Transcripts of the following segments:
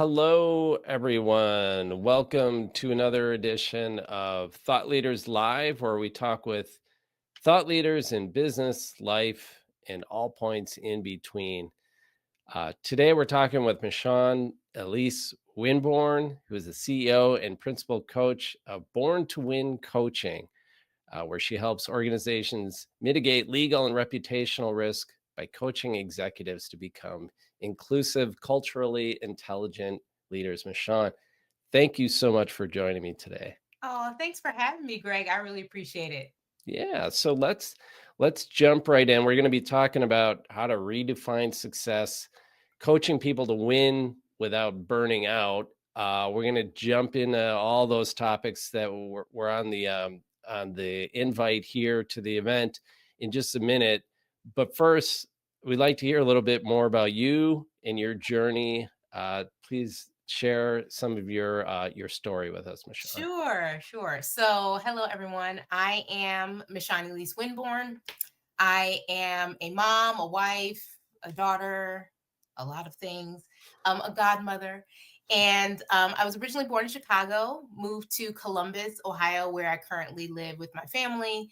Hello, everyone. Welcome to another edition of Thought Leaders Live, where we talk with thought leaders in business, life, and all points in between. Today, we're talking with Michaun Elise Winborn, who is the CEO and principal coach of Born2Win Coaching, where she helps organizations mitigate legal and reputational risk by coaching executives to become inclusive, culturally intelligent leaders. Michaun, thank you so much for joining me today. Oh, thanks for having me, Greg. I really appreciate it. Yeah, so let's jump right in. We're going to be talking about how to redefine success, coaching people to win without burning out. We're going to jump into all those topics that were on the invite here to the event in just a minute. But first, we'd like to hear a little bit more about you and your journey. Please share some of your story with us, Michelle. Sure. So, hello, everyone. I am Michaun Elise Winborn. I am a mom, a wife, a daughter, a lot of things, a godmother. And I was originally born in Chicago, moved to Columbus, Ohio, where I currently live with my family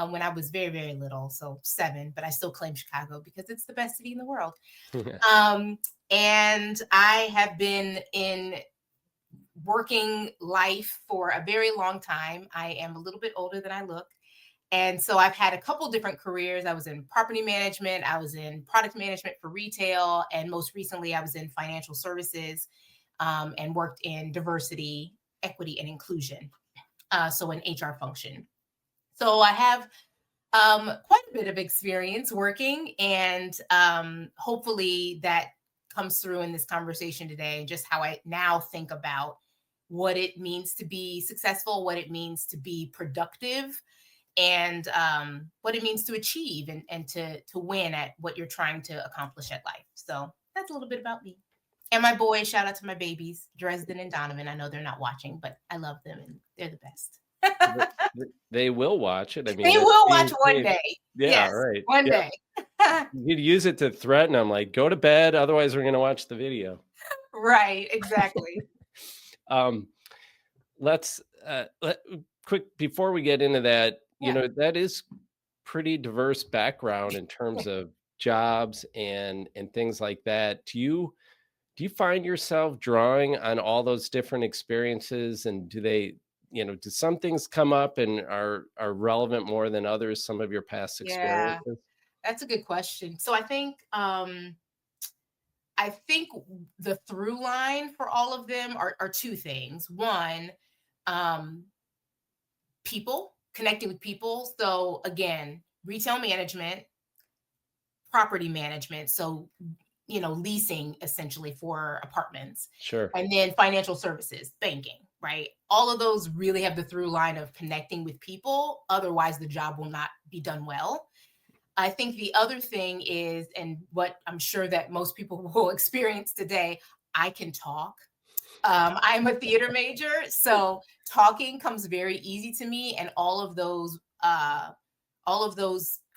when I was very, very little, so 7, but I still claim Chicago because it's the best city in the world. Um, and I have been in working life for a very long time. I am a little bit older than I look. And so I've had a couple different careers. I was in property management, I was in product management for retail, and most recently I was in financial services and worked in diversity, equity, and inclusion. So an HR function. So I have quite a bit of experience working, and hopefully that comes through in this conversation today. Just how I now think about what it means to be successful, what it means to be productive, and what it means to achieve and to win at what you're trying to accomplish at life. So that's a little bit about me. And my boys, shout out to my babies, Dresden and Donavan. I know they're not watching, but I love them and they're the best. They will watch it. I mean, They it's will watch being one taped. day. Yeah, Yes, right. one Yeah. day. You'd use it to threaten them, like, "Go to bed, otherwise we're gonna watch the video." Right, exactly. Um, let's, quick before we get into that, Yeah. that is pretty diverse background in terms of jobs and things like that. Do you find yourself drawing on all those different experiences, and do some things come up and are relevant more than others, some of your past Yeah, experiences? that's a good question. So I think the through line for all of them are 2 things. One, um, people, connecting with people. So again, retail management, property management, so leasing essentially for apartments, Sure. and then financial services, banking, right? All of those really have the through line of connecting with people. Otherwise, the job will not be done well. I think the other thing is, and what I'm sure that most people will experience today, I can talk. I'm a theater major, so talking comes very easy to me, and all of those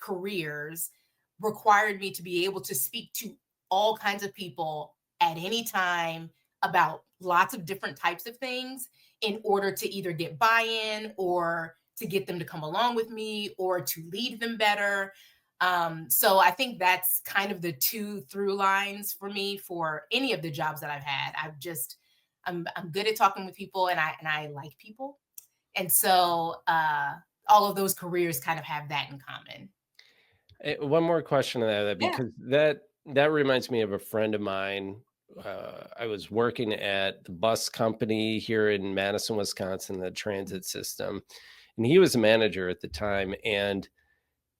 careers required me to be able to speak to all kinds of people at any time about lots of different types of things in order to either get buy-in or to get them to come along with me or to lead them better. So I think that's kind of the 2 through lines for me for any of the jobs that I've had. I'm good at talking with people, and I like people. And so all of those careers kind of have that in common. One more question on that, Yeah. because that reminds me of a friend of mine. I was working at the bus company here in Madison, Wisconsin, the transit system, and he was a manager at the time, and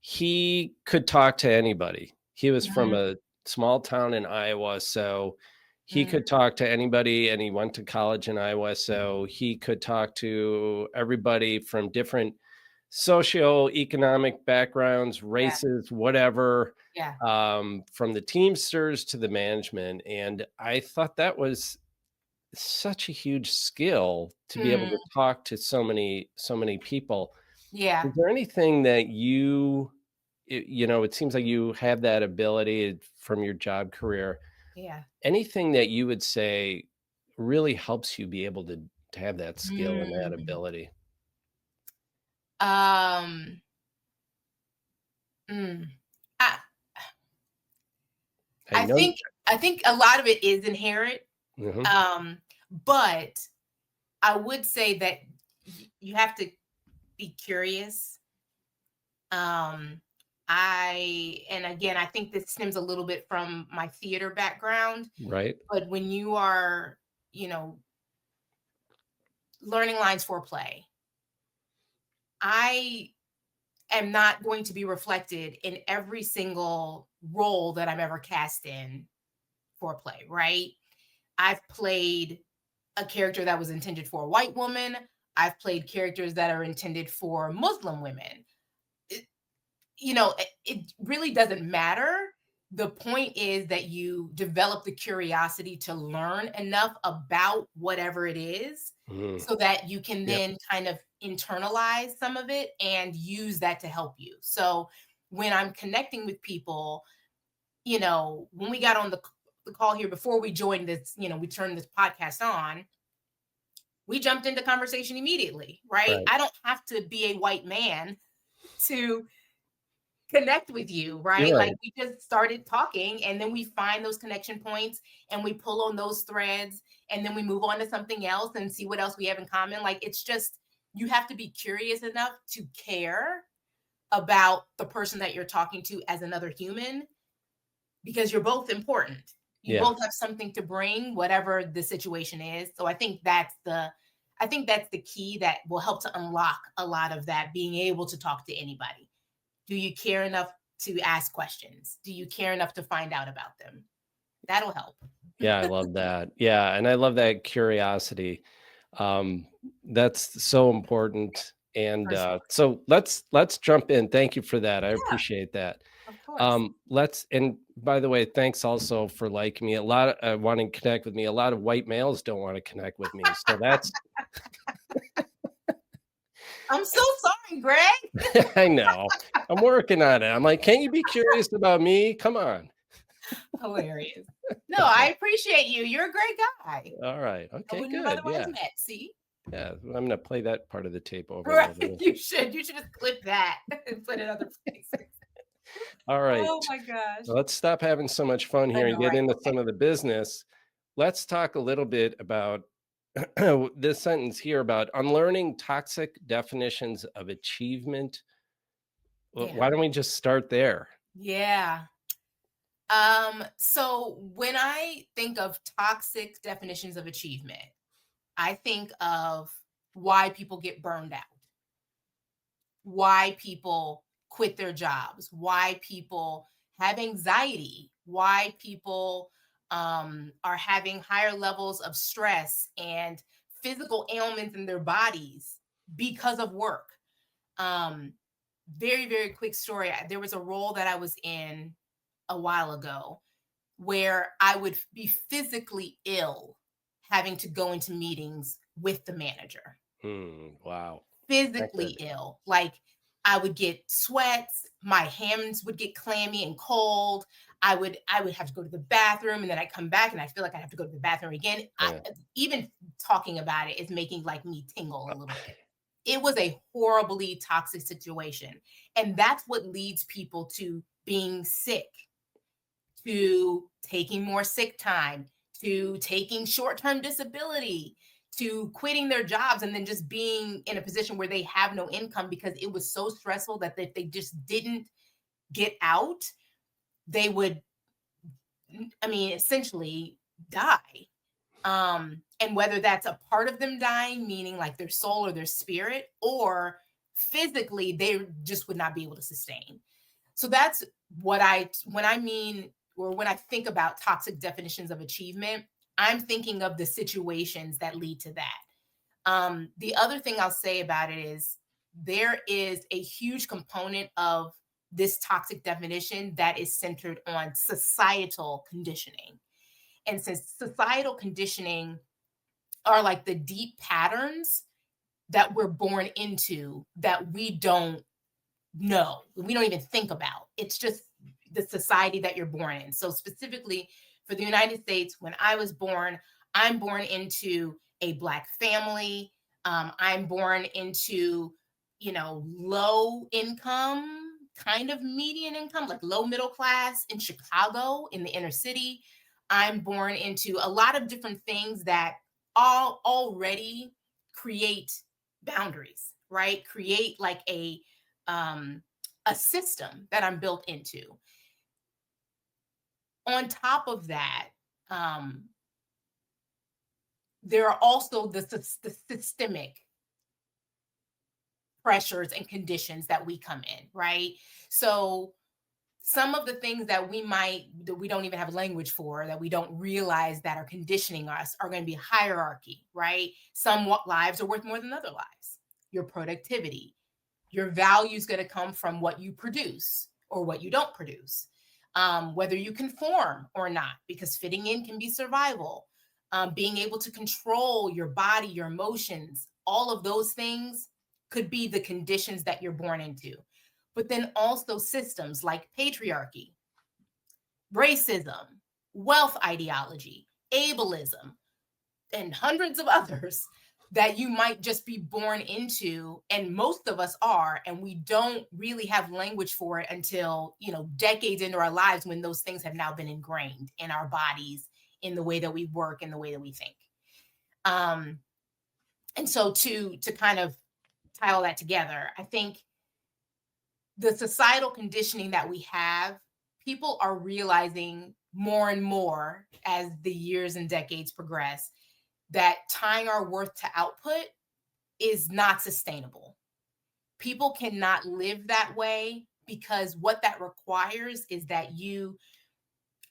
he could talk to anybody. He was from Mhm. a small town in Iowa, so he Mm. could talk to anybody, and he went to college in Iowa, so he could talk to everybody from different socioeconomic backgrounds, Yeah. races, whatever, Yeah. from the Teamsters to the management. And I thought that was such a huge skill to be able Mm. to talk to so many people. Yeah. Is there anything that it seems like you have that ability from your job career. Yeah. Anything that you would say really helps you be able to have that skill and that Mm. ability? Um, mm. I I I know. think I think a lot of it is inherent, Mhm. um, but I would say that you have to be curious. Um, and again, I think this stems a little bit from my theater background, Right. but when you are, you know, learning lines for play, I am not going to be reflected in every single role that I'm ever cast in for play, right? I've played a character that was intended for a white woman. I've played characters that are intended for Muslim women. It, it really doesn't matter. The point is that you develop the curiosity to learn enough about whatever it is Mhm. so that you can Yep. then kind of internalize some of it and use that to help you. So when I'm connecting with people, when we got on the call here before we joined this, we turned this podcast on, we jumped into conversation immediately, right? Right. I don't have to be a white man to connect with you, You're right? Like right. we just started talking and then we find those connection points and we pull on those threads and then we move on to something else and see what else we have in common. Like it's just, you have to be curious enough to care about the person that you're talking to as another human because you're both important. You Yeah. both have something to bring, whatever the situation is. So I think that's the key that will help to unlock a lot of that, being able to talk to anybody. Do you care enough to ask questions? Do you care enough to find out about them? That'll help. Yeah, I love that. Yeah, and I love that curiosity. Um, that's so important. And For sure. so let's jump in. Thank you for that. I Yeah, appreciate that. of course. Let's and by the way, thanks also for liking me. A lot of wanting to connect with me. A lot of white males don't want to connect with me. So that's I'm so sorry, Greg. I know. I'm working on it. I'm like, can't you be curious about me? Come on. Hilarious. No, I Okay. appreciate you. You're a great guy. All right. I Okay, wouldn't have good. otherwise Yeah. met. See? Yeah. I'm gonna play that part of the tape over Right. later. You should. You should just clip that and put it other places. All right. Oh my gosh. Let's stop having so much fun I here and know, get right? into Okay. some of the business. Let's talk a little bit about this sentence here about unlearning toxic definitions of achievement. Yeah. Why don't we just start there? Yeah. So when I think of toxic definitions of achievement, I think of why people get burned out, why people quit their jobs, why people have anxiety, why people are having higher levels of stress and physical ailments in their bodies because of work. Um, Very, very quick story. There was a role that I was in a while ago where I would be physically ill having to go into meetings with the manager. Wow. Not Physically good. ill. Like I would get sweats, my hands would get clammy and cold. I would have to go to the bathroom and then I come back and I feel like I have to go to the bathroom again. Yeah. Even talking about it is making like me tingle a little bit. It was a horribly toxic situation. And that's what leads people to being sick, to taking more sick time, to taking short term disability, to quitting their jobs and then just being in a position where they have no income because it was so stressful that if they just didn't get out, they would, I mean, essentially die. And whether that's a part of them dying, meaning like their soul or their spirit, or physically, they just would not be able to sustain. So that's when I mean, or when I think about toxic definitions of achievement, I'm thinking of the situations that lead to that. The other thing I'll say about it is there is a huge component of this toxic definition that is centered on societal conditioning. And since societal conditioning are like the deep patterns that we're born into that we don't know, we don't even think about. It's just the society that you're born in. So specifically for the United States, when I was born, I'm born into a Black family. I'm born into, low income, kind of median income, like low middle class in Chicago, in the inner city. I'm born into a lot of different things that all already create boundaries, right? Create like a system that I'm built into. On top of that, um, there are also the systemic pressures and conditions that we come in, right? So some of the things that we don't even have language for, that we don't realize that are conditioning us, are going to be hierarchy, right? Some lives are worth more than other lives. Your productivity, your value is going to come from what you produce or what you don't produce, whether you conform or not, because fitting in can be survival. Being able to control your body, your emotions, all of those things could be the conditions that you're born into. But then also systems like patriarchy, racism, wealth ideology, ableism, and hundreds of others that you might just be born into, and most of us are, and we don't really have language for it until, decades into our lives, when those things have now been ingrained in our bodies, in the way that we work, in the way that we think. And so to kind of tie all that together, I think the societal conditioning that we have, people are realizing more and more as the years and decades progress, that tying our worth to output is not sustainable. People cannot live that way, because what that requires is that you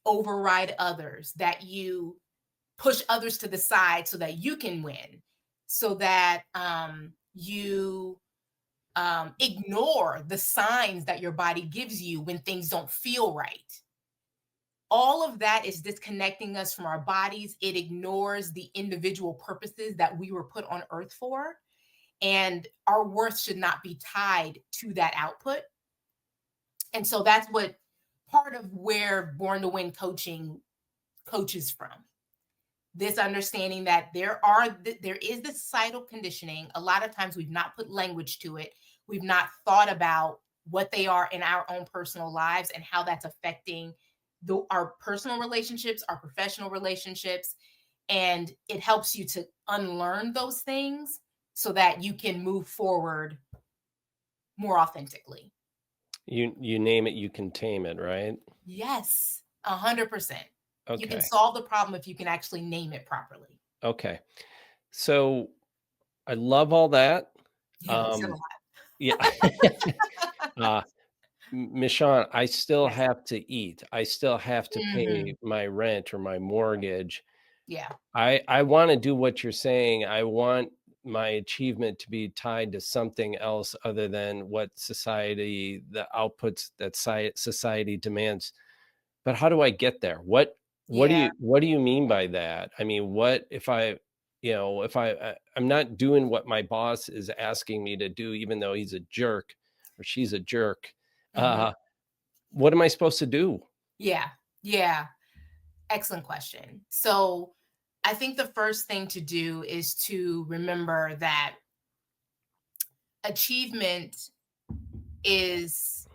override others, that you push others to the side so that you can win, so that you ignore the signs that your body gives you when things don't feel right. All of that is disconnecting us from our bodies. It ignores the individual purposes that we were put on earth for. And our worth should not be tied to that output. And so that's what part of where Born2Win Coaching coaches from. This understanding that there is this societal conditioning. A lot of times we've not put language to it. We've not thought about what they are in our own personal lives and how that's affecting our personal relationships, our professional relationships. And it helps you to unlearn those things so that you can move forward more authentically. You name it, you can tame it, right? Yes, 100%. You can Okay. solve the problem if you can actually name it properly. Okay. So I love all that. Yeah, you said a Yeah. lot. uh, Michaun, I still Yes. have to eat. I still have to pay Mhm. my rent or my mortgage. Yeah. I want to do what you're saying. I want my achievement to be tied to something else other than what society, the outputs that society demands. But how do I get there? Yeah. What do you mean by that? I mean, what if I, if I'm not doing what my boss is asking me to do, even though he's a jerk or she's a jerk, Mhm. uh, what am I supposed to do? Yeah. Yeah. Excellent question. So, I think the first thing to do is to remember that achievement is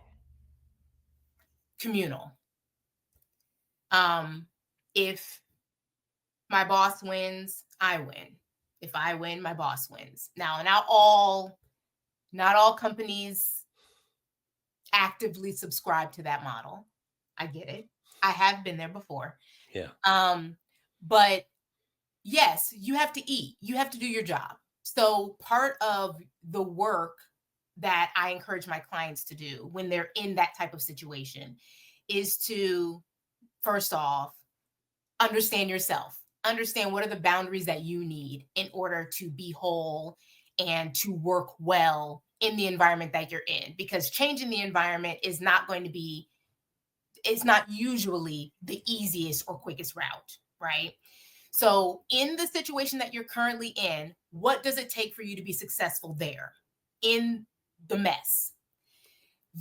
communal. If my boss wins, I win. If I win, my boss wins. Now, not all companies actively subscribe to that model. I get it. I have been there before. Yeah. But yes, you have to eat. You have to do your job. So part of the work that I encourage my clients to do when they're in that type of situation is to, first off, understand yourself. Understand what are the boundaries that you need in order to be whole and to work well in the environment that you're in. Because changing the environment is not going to be, it's not usually the easiest or quickest route, right? So, in the situation that you're currently in, what does it take for you to be successful there in the mess?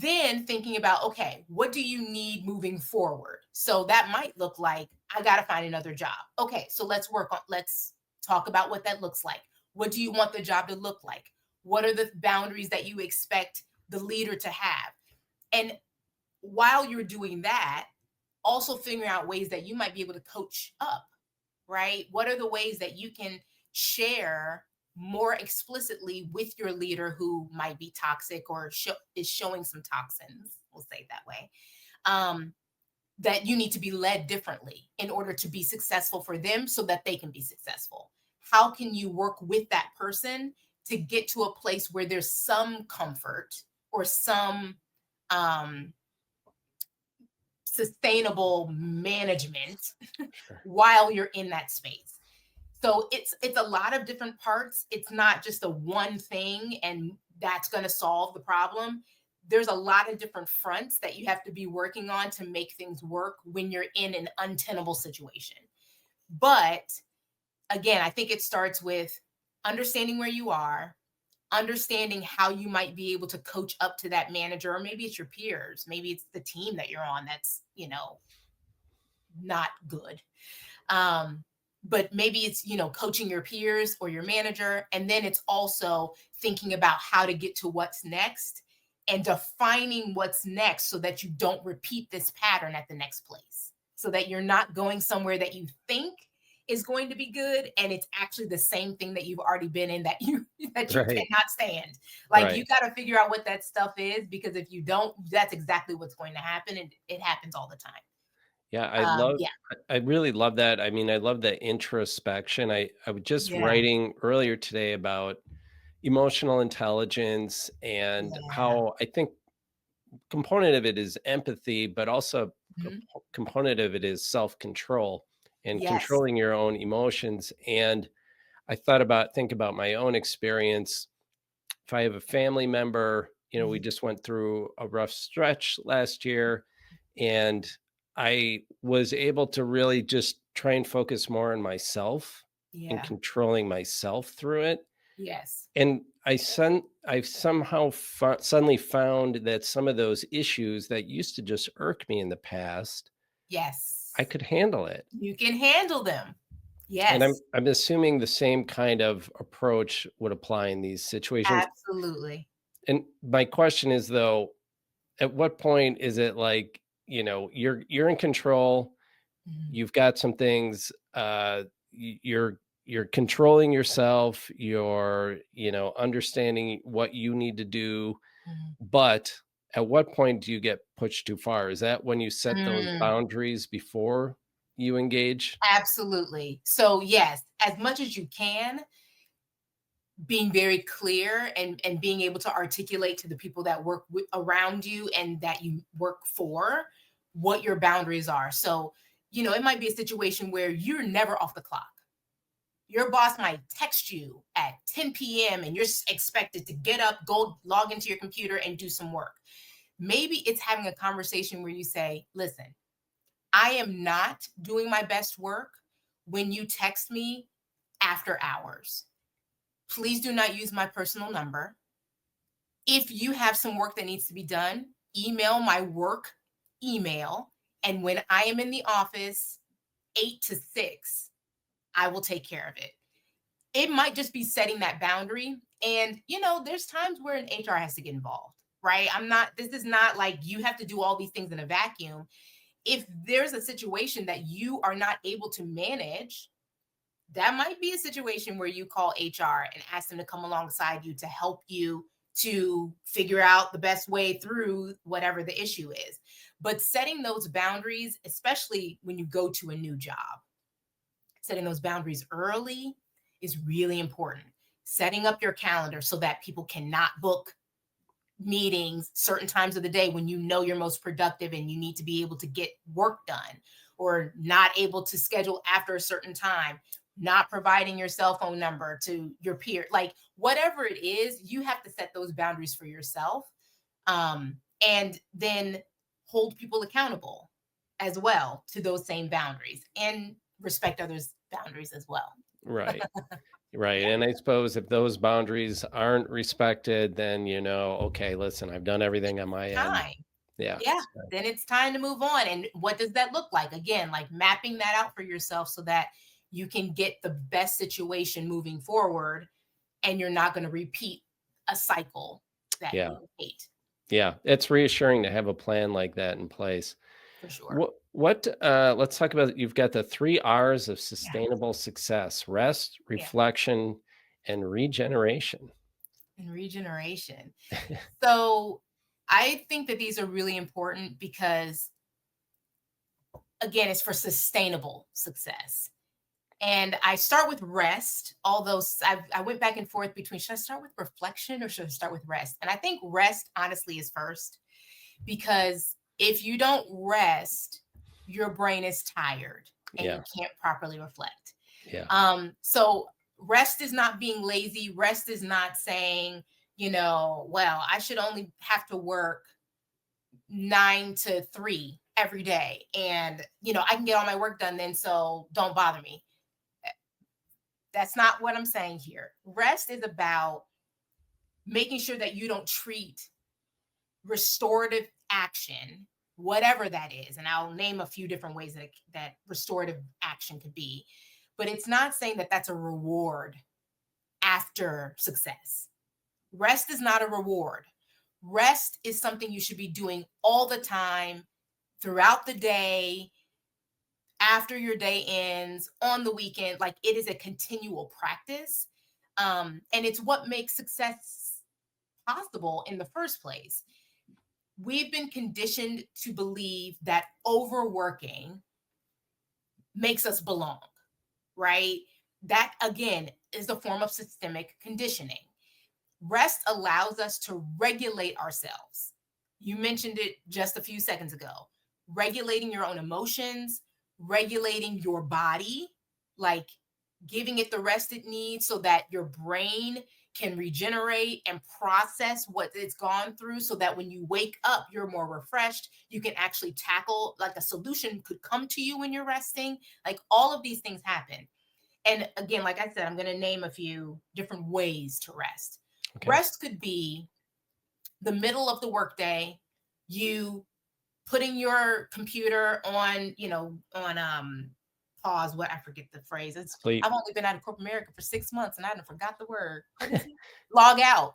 Then thinking about, okay, what do you need moving forward? So that might look like, I got to find another job. Okay, so let's talk about what that looks like. What do you want the job to look like? What are the boundaries that you expect the leader to have? And while you're doing that, also figuring out ways that you might be able to coach up, right? What are the ways that you can share more explicitly with your leader who might be toxic or is showing some toxins? We'll say it that way. Um, that you need to be led differently in order to be successful for them so that they can be successful. How can you work with that person to get to a place where there's some comfort or some um, sustainable management Sure. while you're in that space? So it's a lot of different parts. It's not just a one thing and that's going to solve the problem. There's a lot of different fronts that you have to be working on to make things work when you're in an untenable situation. But again, I think it starts with understanding where you are, understanding how you might be able to coach up to that manager, or maybe it's your peers, maybe it's the team that you're on that's, not good. Um, but maybe it's, coaching your peers or your manager. And then it's also thinking about how to get to what's next and defining what's next so that you don't repeat this pattern at the next place. So that you're not going somewhere that you think is going to be good and it's actually the same thing that you've already been in that you that you Right. cannot stand. Like you Right. got to figure out what that stuff is, because if you don't, that's exactly what's going to happen, and it happens all the time. Yeah, Yeah. I really love that. I mean, I love the introspection. I was just Yeah. writing earlier today about emotional intelligence and Yeah. how I think component of it is empathy, but also a Mhm. component of it is self-control and Yes. controlling your own emotions. And I think about my own experience. If I have a family member, we Mhm. just went through a rough stretch last year, and I was able to really just try and focus more on myself and Yeah. controlling myself through it. Yes. And I've somehow suddenly found that some of those issues that used to just irk me in the past, I Yes. could handle it. You can handle them. And Yes. I'm assuming the same kind of approach would apply in these situations. Absolutely. And my question is though, at what point is it like, you're in control, Mhm. you've got some things, you're controlling yourself, you're, understanding what you need to do, Mhm. but at what point do you get pushed too far? Is that when you set those Mm. boundaries before you engage? Absolutely. So, yes, as much as you can, being very clear and being able to articulate to the people that work around you and that you work for what your boundaries are. So, it might be a situation where you're never off the clock. Your boss might text you at 10 p.m. and you're expected to get up, go log into your computer and do some work. Maybe it's having a conversation where you say, listen, I am not doing my best work when you text me after hours. Please do not use my personal number. If you have some work that needs to be done, email my work email. And when I am in the office, 8 to 6, I will take care of it. It might just be setting that boundary. And, there's times where an HR has to get involved, right? This is not like you have to do all these things in a vacuum. If there's a situation that you are not able to manage, that might be a situation where you call HR and ask them to come alongside you to help you to figure out the best way through whatever the issue is. But setting those boundaries, especially when you go to a new job, setting those boundaries early is really important. Setting up your calendar so that people cannot book meetings certain times of the day when you know you're most productive and you need to be able to get work done, or not able to schedule after a certain time, not providing your cell phone number to your peer, like whatever it is, you have to set those boundaries for yourself, and then hold people accountable as well to those same boundaries and respect others boundaries as well. Right. Right, Yeah, and I suppose if those boundaries aren't respected, then, "Okay, listen, I've done everything on my end." time. Yeah, Yeah, so then it's time to move on. And what does that look like? Again, like mapping that out for yourself so that you can get the best situation moving forward and you're not going to repeat a cycle that yeah, you hate yeah, it's reassuring to have a plan like that in place. for sure. Let's talk about you've got the 3 R's of Yeah. sustainable success: rest, Yeah. reflection, and regeneration. And regeneration. So I think that these are really important because, again, it's for sustainable success. And I start with rest, although I went back and forth between should I start with reflection or should I start with rest? And I think rest, honestly, is first because if you don't rest, your brain is tired and you Yeah, can't properly reflect. yeah, So rest is not being lazy. Rest is not saying, well, I should only have to work 9 to 3 every day. And, I can get all my work done then. So don't bother me. That's not what I'm saying here. Rest is about making sure that you don't treat restorative action, whatever that is, and I'll name a few different ways that restorative action could be, but it's not saying that that's a reward after success. Rest is not a reward. Rest is something you should be doing all the time, throughout the day, after your day ends, on the weekend. Like it is a continual practice. And it's what makes success possible in the first place. We've been conditioned to believe that overworking makes us belong, right? That again is a form of systemic conditioning. Rest allows us to regulate ourselves. You mentioned it just a few seconds ago. Regulating your own emotions, regulating your body, like giving it the rest it needs so that your brain can regenerate and process what it's gone through so that when you wake up, you're more refreshed. You can actually tackle, like a solution could come to you when you're resting. Like all of these things happen. And again, like I said, I'm going to name a few different ways to rest. okay. Rest could be the middle of the workday, you putting your computer on, on pause. What I forget the phrase. I've Sleep. only been out of corporate America for 6 months and I done forgot the word. What is it? Log out.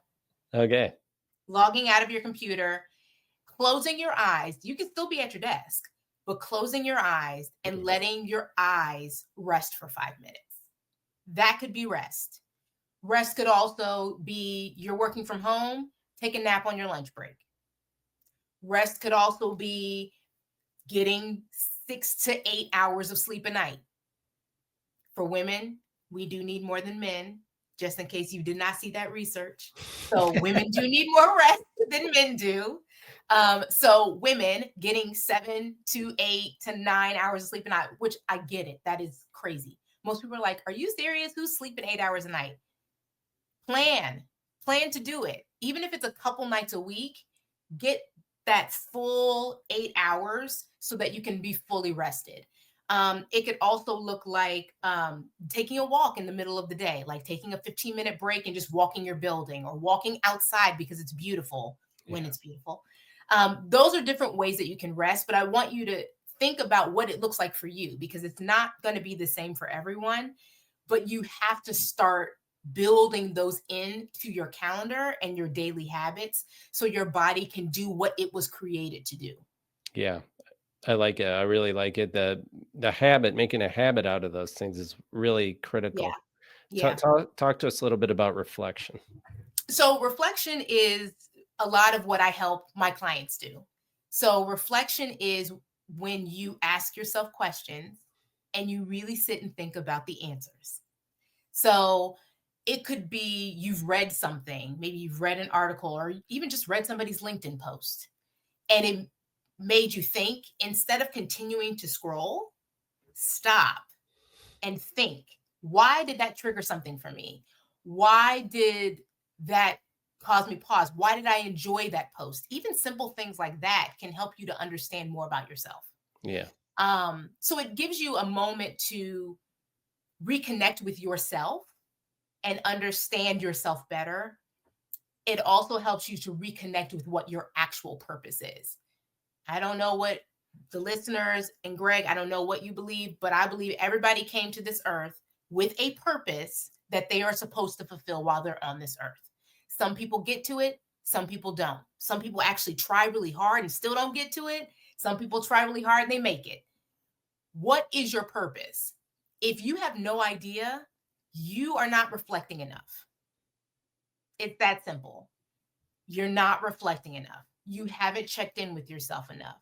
Okay. Logging out of your computer, closing your eyes. You can still be at your desk, but closing your eyes and letting your eyes rest for 5 minutes. That could be rest. Rest could also be you're working from home, take a nap on your lunch break. Rest could also be getting 6 to 8 hours of sleep a night. For women, we do need more than men, just in case you did not see that research. So women do need more rest than men do. So women getting 7 to 8 to 9 hours of sleep a night, which I get it. That is crazy. Most people are like, "Are you serious? Who's sleeping 8 hours a night?" Plan, plan to do it. Even if it's a couple nights a week, get that full 8 hours so that you can be fully rested. It could also look like taking a walk in the middle of the day, like taking a 15-minute break and just walking your building or walking outside because it's beautiful when Yeah. it's beautiful. Those are different ways that you can rest, but I want you to think about what it looks like for you because it's not going to be the same for everyone, but you have to start building those into your calendar and your daily habits so your body can do what it was created to do. Yeah. I like it. I really like it. The habit, making a habit out of those things is really Yeah. critical. Yeah. Talk to us a little bit about reflection. So reflection is a lot of what I help my clients do. So reflection is when you ask yourself questions and you really sit and think about the answers. So it could be you've read something, maybe you've read an article or even just read somebody's LinkedIn post and it made you think. Instead of continuing to scroll, stop and think, why did that trigger something for me? Why did that cause me pause? Why did I enjoy that post? Even simple things like that can help you to understand more about yourself. Yeah. So it gives you a moment to reconnect with yourself and understand yourself better, it also helps you to reconnect with what your actual purpose is. I don't know what the listeners and Greg, I don't know what you believe, but I believe everybody came to this earth with a purpose that they are supposed to fulfill while they're on this earth. Some people get to it, some people don't. Some people actually try really hard and still don't get to it. Some people try really hard and they make it. What is your purpose? If you have no idea, you are not reflecting enough. It's that simple. You're not reflecting enough. You haven't checked in with yourself enough.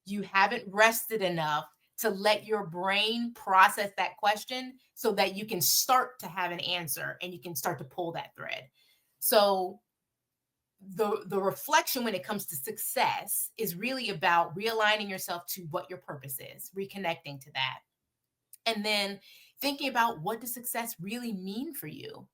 You haven't rested enough to let your brain process that question so that you can start to have an answer and you can start to pull that thread. So the reflection when it comes to success is really about realigning yourself to what your purpose is, reconnecting to that. And then thinking about, what does success really mean for you?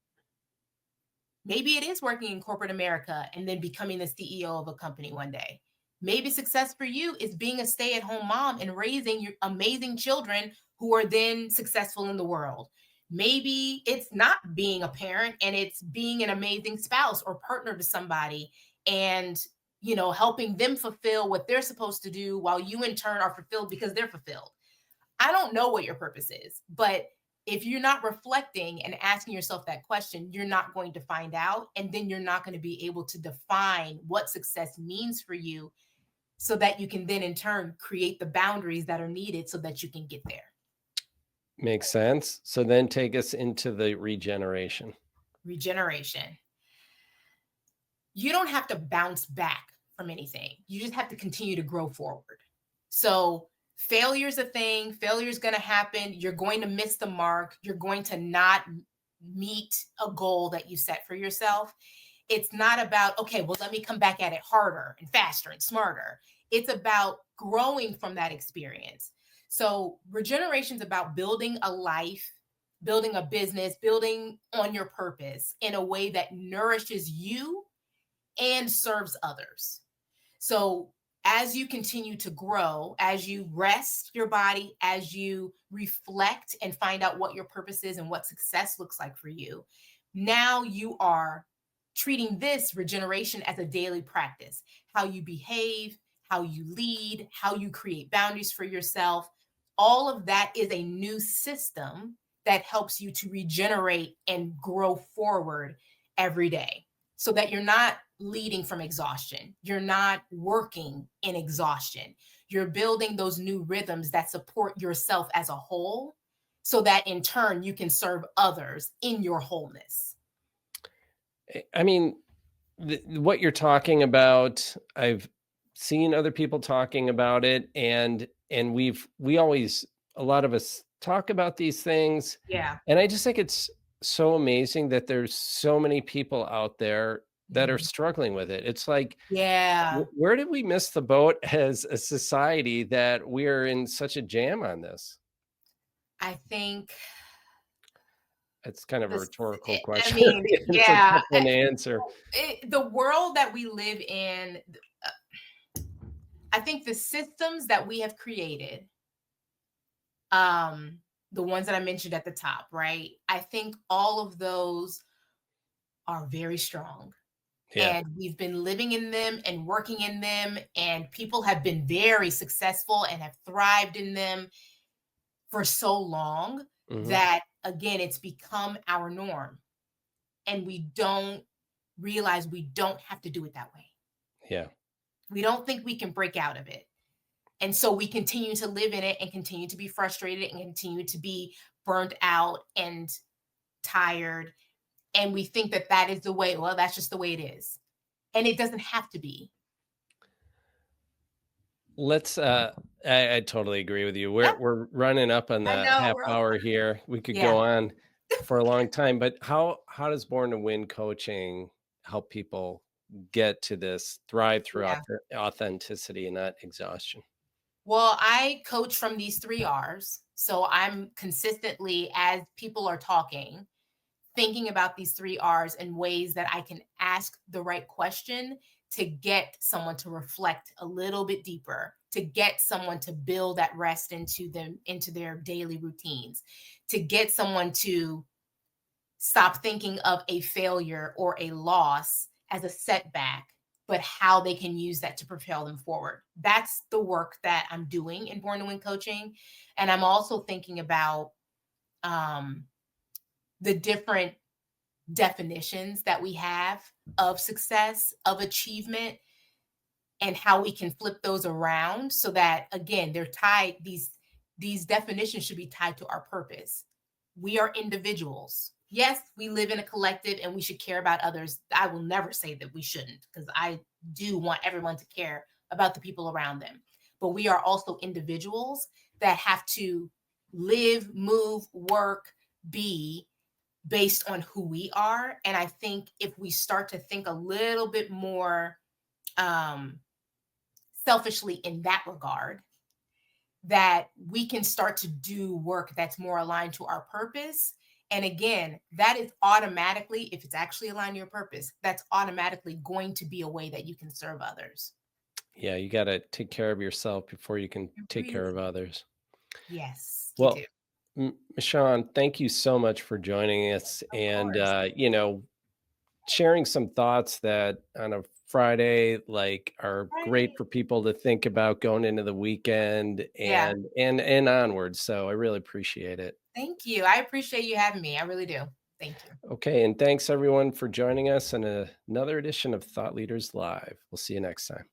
Maybe it is working in corporate America and then becoming the CEO of a company one day. Maybe success for you is being a stay-at-home mom and raising your amazing children who are then successful in the world. Maybe it's not being a parent and it's being an amazing spouse or partner to somebody and helping them fulfill what they're supposed to do while you in turn are fulfilled because they're fulfilled. I don't know what your purpose is, but if you're not reflecting and asking yourself that question, you're not going to find out. And then you're not going to be able to define what success means for you so that you can then in turn create the boundaries that are needed so that you can get there. Makes sense. So then take us into the regeneration. Regeneration. You don't have to bounce back from anything. You just have to continue to grow forward. So failure's a thing. Failure's going to happen. You're going to miss the mark. You're going to not meet a goal that you set for yourself. It's not about, okay, well, let me come back at it harder and faster and smarter. It's about growing from that experience. So regeneration is about building a life, building a business, building on your purpose in a way that nourishes you and serves others. So as you continue to grow, as you rest your body, as you reflect and find out what your purpose is and what success looks like for you, now you are treating this regeneration as a daily practice. How you behave, how you lead, how you create boundaries for yourself. All of that is a new system that helps you to regenerate and grow forward every day so that you're not leading from exhaustion. You're not working in exhaustion. You're building those new rhythms that support yourself as a whole so that in turn you can serve others in your wholeness. I mean, what you're talking about, I've seen other people talking about it, and we always, a lot of us talk about these things, Yeah. and I just think it's so amazing that there's so many people out there that are Mhm. struggling with it. It's like, Yeah. where did we miss the boat as a society that we're in such a jam on this? I think It's kind of a this, rhetorical I question. mean, It's a yeah, tough one to answer. the world that we live in, I think the systems that we have created, um, the ones that I mentioned at the top, right? I think all of those are very strong. Yeah. And we've been living in them and working in them, and people have been very successful and have thrived in them for so long Mhm. that, again, it's become our norm. And we don't realize we don't have to do it that way. Yeah. We don't think we can break out of it. And so we continue to live in it and continue to be frustrated and continue to be burnt out and tired. And we think that that is the way, well, that's just the way it is. And it doesn't have to be. Let's I totally agree with you. Yeah, We're running up on I the know. half hour here. We could Yeah, go on for a long time, but how does Born to Win coaching help people get to this thrive through yeah. authenticity and not exhaustion? Well, I coach from these 3 R's. So I'm consistently, as people are talking, thinking about these 3 R's in ways that I can ask the right question to get someone to reflect a little bit deeper, to get someone to build that rest into them, into their daily routines, to get someone to stop thinking of a failure or a loss as a setback, but how they can use that to propel them forward. That's the work that I'm doing in Born2Win Coaching. And I'm also thinking about um, the different definitions that we have of success, of achievement, and how we can flip those around so that again they're tied, these definitions should be tied to our purpose. We are individuals. Yes, we live in a collective and we should care about others. I will never say that we shouldn't, because I do want everyone to care about the people around them. But we are also individuals that have to live, move, work, be based on who we are. And I think if we start to think a little bit more um, selfishly in that regard, that we can start to do work that's more aligned to our purpose. And again, that is automatically, if it's actually aligned to your purpose, that's automatically going to be a way that you can serve others. Yeah, you got to take care of yourself before you can You take care of really, others. yes, you do. Well, Michaun, thank you so much for joining us Of and, course. sharing some thoughts that on a Friday, like, are great Right. for people to think about going into the weekend Yeah. and onwards. So I really appreciate it. Thank you. I appreciate you having me. I really do. Thank you. Okay, and thanks everyone for joining us in another edition of Thought Leaders Live. We'll see you next time.